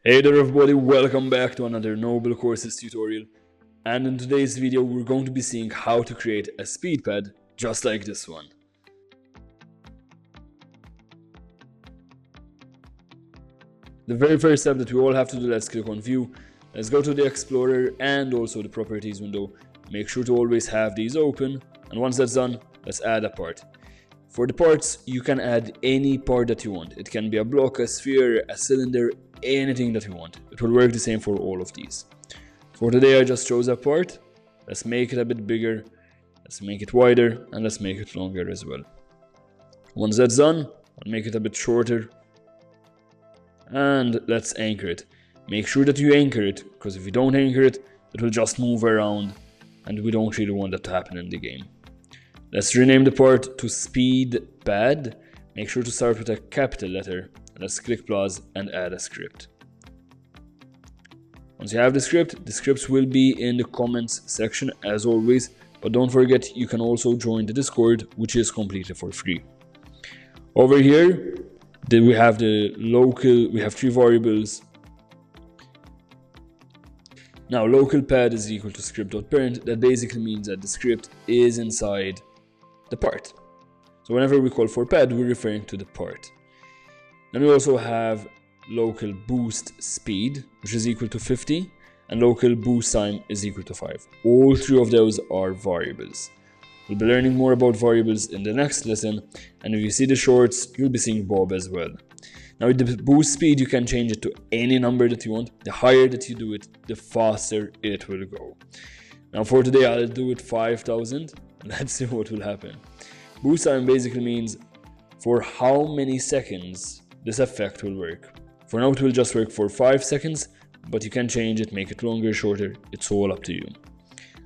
Hey there everybody, welcome back to another Nobel courses tutorial, and in today's video we're going to be seeing how to create a speed pad just like this one. The very first step that we all have to do, let's click on view, let's go to the Explorer and also the properties window. Make sure to always have these open, and once that's done, let's add a part. For the parts, you can add any part that you want. It can be a block, a sphere, a cylinder, anything that you want. It will work the same for all of these. For today I just chose a part. Let's make it a bit bigger, let's make it wider, and let's make it longer as well. Once that's done, I'll make it a bit shorter, and let's anchor it. Make sure that you anchor it, because if you don't anchor it, it will just move around, and we don't really want that to happen in the game. Let's rename the part to speed pad. Make sure to start with a capital letter. Let's click pause and add a script. Once you have the scripts will be in the comments section as always, but don't forget you can also join the Discord, which is completely for free. Over here we have the local, we have 3 variables. Now local pad is equal to script.parent. That basically means that the script is inside the part. So whenever we call for pad, we're referring to the part. Then we also have local boost speed, which is equal to 50, and local boost time is equal to 5. All 3 of those are variables. We'll be learning more about variables in the next lesson, and if you see the shorts, you'll be seeing Bob as well. Now with the boost speed, you can change it to any number that you want. The higher that you do it, the faster it will go. Now for today, I'll do it 5,000. Let's see what will happen. Boost time basically means for how many seconds this effect will work. For now it will just work for 5 seconds, but you can change it, make it longer, shorter, it's all up to you.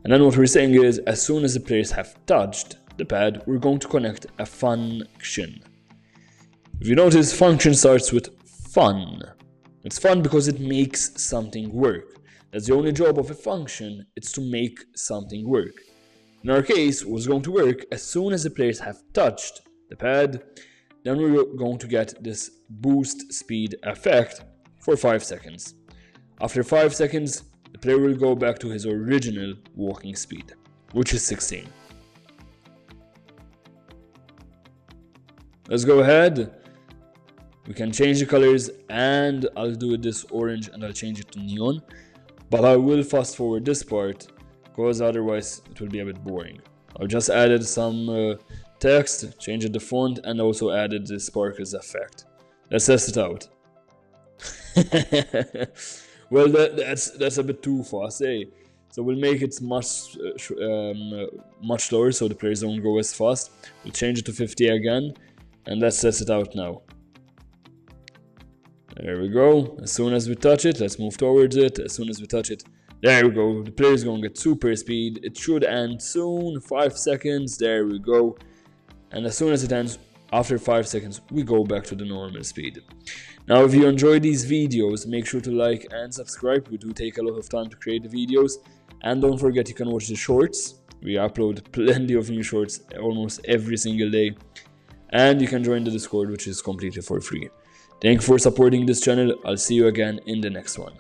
And then what we're saying is, as soon as the players have touched the pad, we're going to connect a function. If you notice, function starts with fun. It's fun because it makes something work. That's the only job of a function, it's to make something work. In our case, what's going to work, as soon as the players have touched the pad, then we're going to get this boost speed effect for 5 seconds. After 5 seconds, the player will go back to his original walking speed, which is 16. Let's go ahead. We can change the colors, and I'll do this orange and I'll change it to neon. But I will fast forward this part, because otherwise it will be a bit boring. I've just added some text, changed the font, and also added the sparkles effect. Let's test it out. Well, that's a bit too fast, eh? So we'll make it much slower so the players don't go as fast. We'll change it to 50 again, and let's test it out now. There we go. As soon as we touch it, let's move towards it. As soon as we touch it, there we go. The player is going to get super speed. It should end soon. 5 seconds. There we go. And as soon as it ends, after 5 seconds, we go back to the normal speed. Now, if you enjoy these videos, make sure to like and subscribe. We do take a lot of time to create the videos. And don't forget, you can watch the shorts. We upload plenty of new shorts almost every single day. And you can join the Discord, which is completely for free. Thank you for supporting this channel. I'll see you again in the next one.